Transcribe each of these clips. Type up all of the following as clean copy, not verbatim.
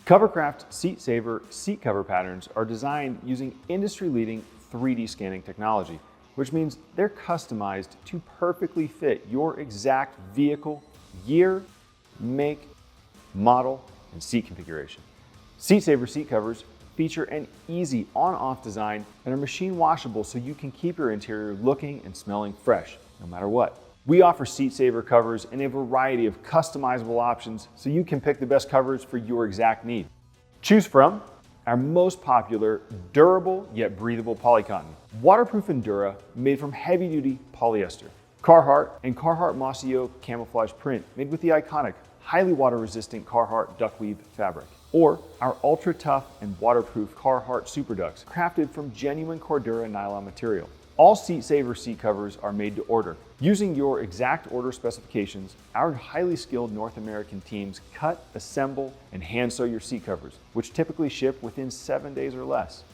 Covercraft SeatSaver seat cover patterns are designed using industry-leading 3D scanning technology, which means they're customized to perfectly fit your exact vehicle, year, make, model, and seat configuration. SeatSaver seat covers feature an easy on-off design and are machine washable so you can keep your interior looking and smelling fresh, no matter what. We offer SeatSaver covers in a variety of customizable options so you can pick the best covers for your exact need. Choose from our most popular, durable yet breathable Polycotton, waterproof Endura made from heavy-duty polyester, Carhartt and Carhartt Mossy Oak camouflage print made with the iconic, highly water-resistant Carhartt duckweave fabric, or our ultra-tough and waterproof Carhartt Super Dux, crafted from genuine Cordura nylon material. All SeatSaver seat covers are made to order. Using your exact order specifications, our highly skilled North American teams cut, assemble, and hand sew your seat covers, which typically ship within 7 days or less.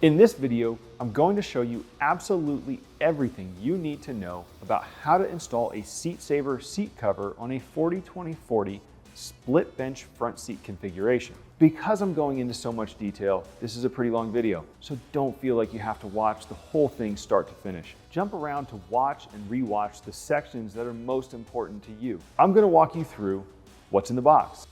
In this video, I'm going to show you absolutely everything you need to know about how to install a SeatSaver seat cover on a 40-20-40 split bench front seat configuration. Because I'm going into so much detail, this is a pretty long video, so don't feel like you have to watch the whole thing start to finish. Jump around to watch and rewatch the sections that are most important to you. I'm going to walk you through what's in the box: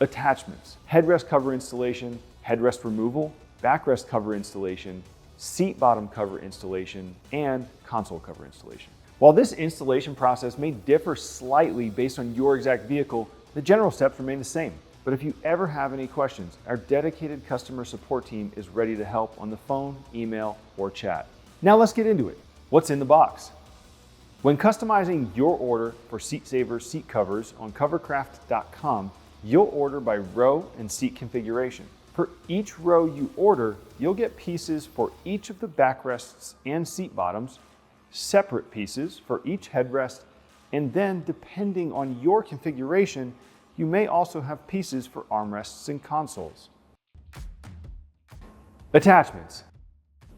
attachments, headrest cover installation, headrest removal, backrest cover installation, seat bottom cover installation, and console cover installation. While this installation process may differ slightly based on your exact vehicle, the general steps remain the same. But if you ever have any questions, our dedicated customer support team is ready to help on the phone, email, or chat. Now let's get into it. What's in the box? When customizing your order for SeatSaver seat covers on covercraft.com, you'll order by row and seat configuration. For each row you order, you'll get pieces for each of the backrests and seat bottoms, separate pieces for each headrest, and then depending on your configuration, you may also have pieces for armrests and consoles. Attachments.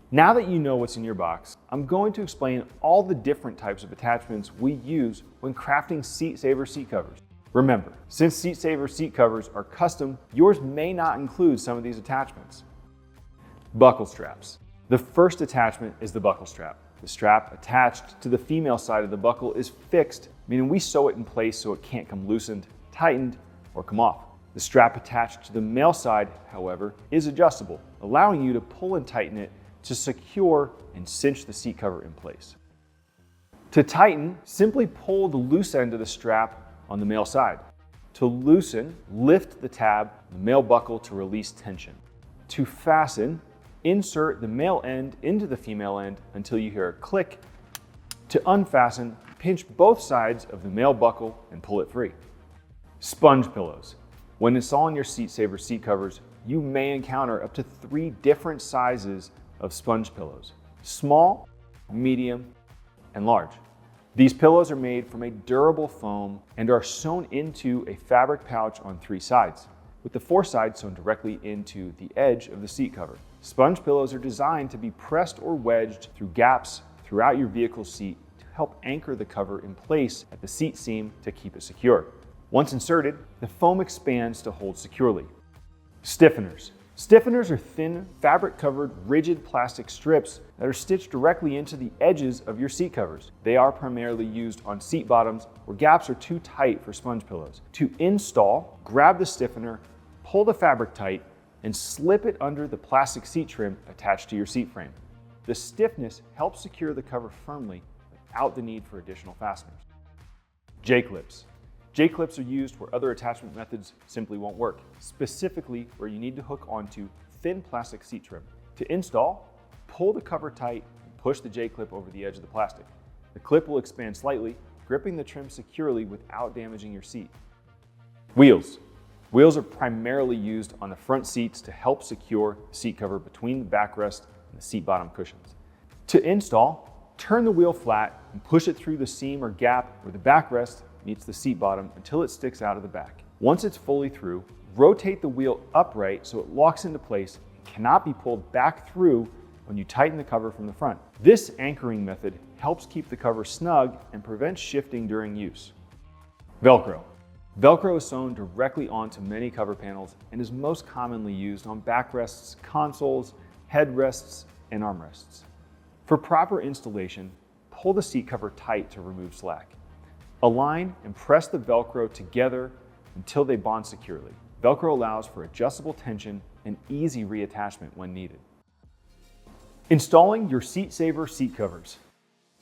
Now that you know what's in your box, I'm going to explain all the different types of attachments we use when crafting SeatSaver seat covers. Remember, since SeatSaver seat covers are custom, yours may not include some of these attachments. Buckle straps. The first attachment is the buckle strap. The strap attached to the female side of the buckle is fixed, meaning we sew it in place so it can't come loosened, tightened, or come off. The strap attached to the male side, however, is adjustable, allowing you to pull and tighten it to secure and cinch the seat cover in place. To tighten, simply pull the loose end of the strap on the male side. To loosen, lift the tab on the male buckle to release tension. To fasten, insert the male end into the female end until you hear a click. To unfasten, pinch both sides of the male buckle and pull it free. Sponge pillows. When installing your SeatSaver seat covers, you may encounter up to 3 different sizes of sponge pillows: small, medium, and large. These pillows are made from a durable foam and are sewn into a fabric pouch on 3 sides, with the 4 sides sewn directly into the edge of the seat cover. Sponge pillows are designed to be pressed or wedged through gaps throughout your vehicle's seat to help anchor the cover in place at the seat seam to keep it secure. Once inserted, the foam expands to hold securely. Stiffeners. Stiffeners are thin, fabric-covered, rigid plastic strips that are stitched directly into the edges of your seat covers. They are primarily used on seat bottoms where gaps are too tight for sponge pillows. To install, grab the stiffener, pull the fabric tight, and slip it under the plastic seat trim attached to your seat frame. The stiffness helps secure the cover firmly without the need for additional fasteners. J-clips. J-clips are used where other attachment methods simply won't work, specifically where you need to hook onto thin plastic seat trim. To install, pull the cover tight and push the J-clip over the edge of the plastic. The clip will expand slightly, gripping the trim securely without damaging your seat. Wheels. Wheels are primarily used on the front seats to help secure the seat cover between the backrest and the seat bottom cushions. To install, turn the wheel flat and push it through the seam or gap where the backrest meets the seat bottom until it sticks out of the back. Once it's fully through, rotate the wheel upright so it locks into place and cannot be pulled back through when you tighten the cover from the front. This anchoring method helps keep the cover snug and prevents shifting during use. Velcro. Velcro is sewn directly onto many cover panels and is most commonly used on backrests, consoles, headrests, and armrests. For proper installation, pull the seat cover tight to remove slack. Align and press the Velcro together until they bond securely. Velcro allows for adjustable tension and easy reattachment when needed. Installing your SeatSaver seat covers.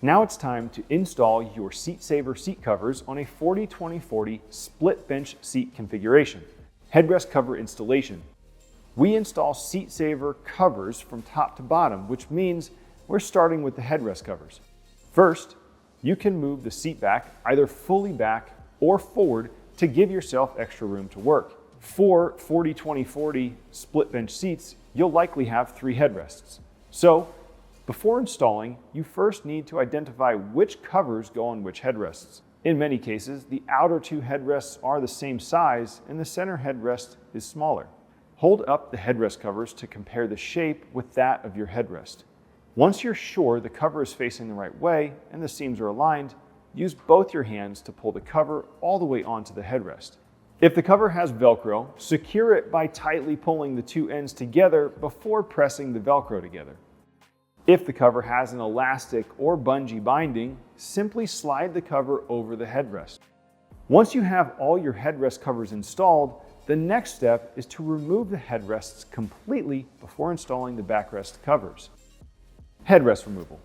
Now it's time to install your SeatSaver seat covers on a 40-20-40 split bench seat configuration. Headrest cover installation. We install SeatSaver covers from top to bottom, which means we're starting with the headrest covers. First, you can move the seat back either fully back or forward to give yourself extra room to work. For 40-20-40 split bench seats, you'll likely have 3 headrests. So, before installing, you first need to identify which covers go on which headrests. In many cases, the outer 2 headrests are the same size and the center headrest is smaller. Hold up the headrest covers to compare the shape with that of your headrest. Once you're sure the cover is facing the right way and the seams are aligned, use both your hands to pull the cover all the way onto the headrest. If the cover has Velcro, secure it by tightly pulling the 2 ends together before pressing the Velcro together. If the cover has an elastic or bungee binding, simply slide the cover over the headrest. Once you have all your headrest covers installed, the next step is to remove the headrests completely before installing the backrest covers. Headrest removal.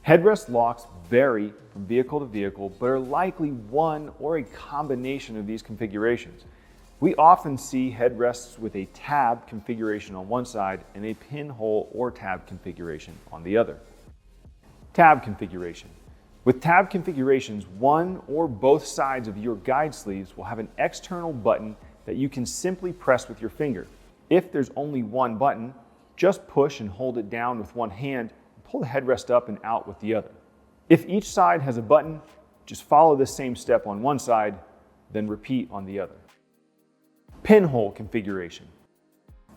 Headrest locks vary from vehicle to vehicle, but are likely one or a combination of these configurations. We often see headrests with a tab configuration on one side and a pinhole or tab configuration on the other. Tab configuration. With tab configurations, one or both sides of your guide sleeves will have an external button that you can simply press with your finger. If there's only one button, just push and hold it down with one hand and pull the headrest up and out with the other. If each side has a button, just follow the same step on one side, then repeat on the other. Pinhole configuration.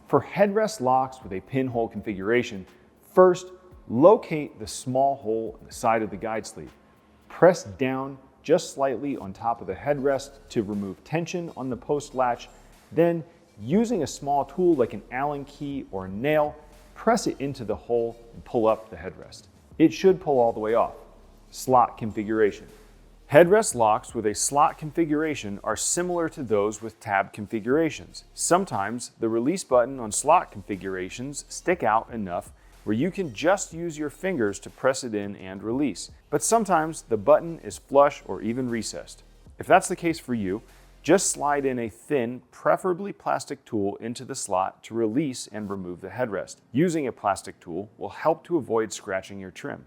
For headrest locks with a pinhole configuration, first locate the small hole in the side of the guide sleeve. Press down just slightly on top of the headrest to remove tension on the post latch. Then, using a small tool like an Allen key or a nail, press it into the hole and pull up the headrest. It should pull all the way off. Slot configuration. Headrest locks with a slot configuration are similar to those with tab configurations. Sometimes the release button on slot configurations stick out enough where you can just use your fingers to press it in and release. But sometimes the button is flush or even recessed. If that's the case for you, just slide in a thin, preferably plastic tool into the slot to release and remove the headrest. Using a plastic tool will help to avoid scratching your trim.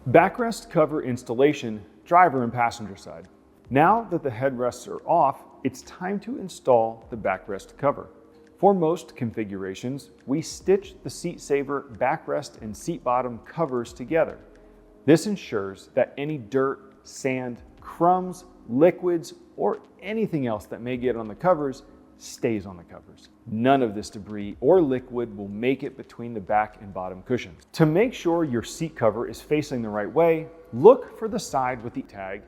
Backrest cover installation, driver and passenger side. Now that the headrests are off, it's time to install the backrest cover. For most configurations, we stitch the SeatSaver backrest and seat bottom covers together. This ensures that any dirt, sand, crumbs, liquids, or anything else that may get on the covers stays on the covers. None of this debris or liquid will make it between the back and bottom cushions. To make sure your seat cover is facing the right way, look for the side with the tag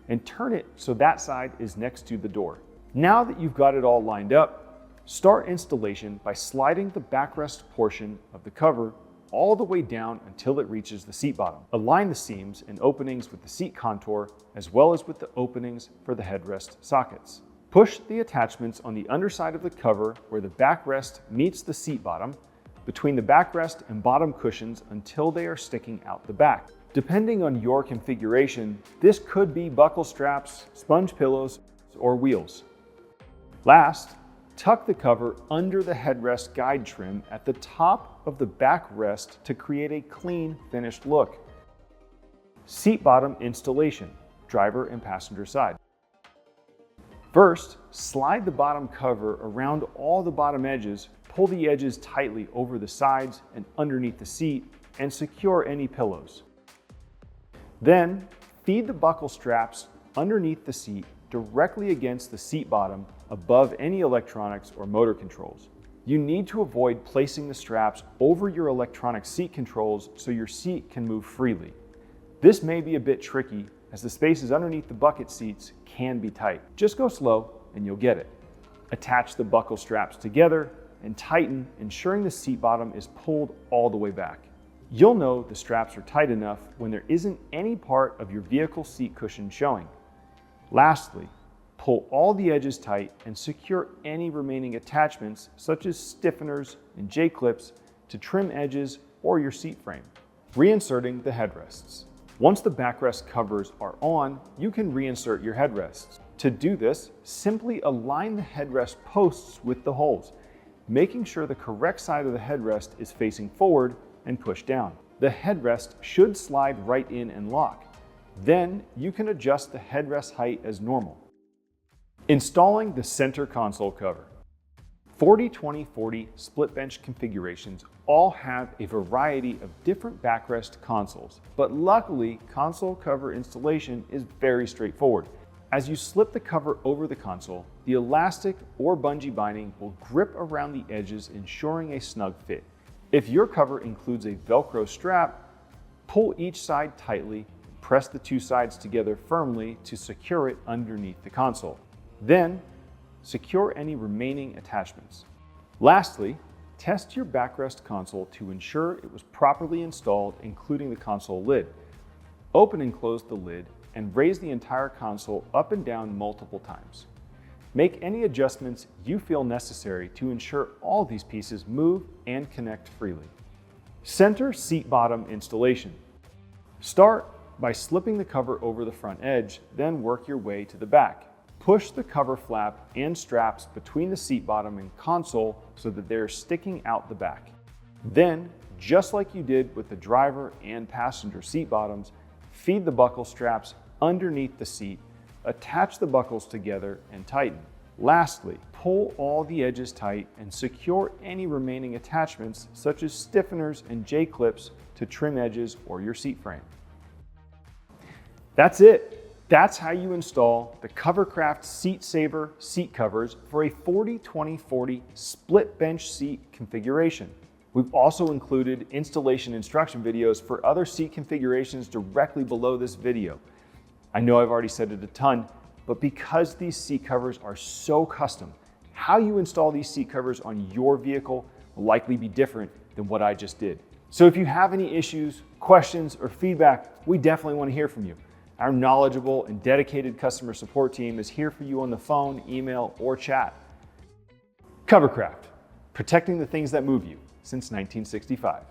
and turn it so that side is next to the door. Now that you've got it all lined up, start installation by sliding the backrest portion of the cover all the way down until it reaches the seat bottom. Align the seams and openings with the seat contour as well as with the openings for the headrest sockets. Push the attachments on the underside of the cover where the backrest meets the seat bottom between the backrest and bottom cushions until they are sticking out the back. Depending on your configuration, this could be buckle straps, sponge pillows, or wheels. Last, tuck the cover under the headrest guide trim at the top of the backrest to create a clean, finished look. Seat bottom installation, driver and passenger side. First, slide the bottom cover around all the bottom edges, pull the edges tightly over the sides and underneath the seat, and secure any pillows. Then, feed the buckle straps underneath the seat directly against the seat bottom above any electronics or motor controls. You need to avoid placing the straps over your electronic seat controls so your seat can move freely. This may be a bit tricky, as the spaces underneath the bucket seats can be tight. Just go slow and you'll get it. Attach the buckle straps together and tighten, ensuring the seat bottom is pulled all the way back. You'll know the straps are tight enough when there isn't any part of your vehicle seat cushion showing. Lastly, pull all the edges tight and secure any remaining attachments such as stiffeners and J-clips to trim edges or your seat frame. Reinserting the headrests. Once the backrest covers are on, you can reinsert your headrests. To do this, simply align the headrest posts with the holes, making sure the correct side of the headrest is facing forward and push down. The headrest should slide right in and lock. Then you can adjust the headrest height as normal. Installing the center console cover. 40-20-40 split bench configurations all have a variety of different backrest consoles, but luckily console cover installation is very straightforward. As you slip the cover over the console, the elastic or bungee binding will grip around the edges, ensuring a snug fit. If your cover includes a Velcro strap, pull each side tightly, press the two sides together firmly to secure it underneath the console. Then, secure any remaining attachments. Lastly, test your backrest console to ensure it was properly installed, including the console lid. Open and close the lid and raise the entire console up and down multiple times. Make any adjustments you feel necessary to ensure all these pieces move and connect freely. Center seat bottom installation. Start by slipping the cover over the front edge, then work your way to the back. Push the cover flap and straps between the seat bottom and console so that they're sticking out the back. Then, just like you did with the driver and passenger seat bottoms, feed the buckle straps underneath the seat, attach the buckles together and tighten. Lastly, pull all the edges tight and secure any remaining attachments such as stiffeners and J-clips to trim edges or your seat frame. That's it. That's how you install the Covercraft SeatSaver seat covers for a 40-20-40 split bench seat configuration. We've also included installation instruction videos for other seat configurations directly below this video. I know I've already said it a ton, but because these seat covers are so custom, how you install these seat covers on your vehicle will likely be different than what I just did. So if you have any issues, questions, or feedback, we definitely want to hear from you. Our knowledgeable and dedicated customer support team is here for you on the phone, email, or chat. Covercraft, protecting the things that move you since 1965.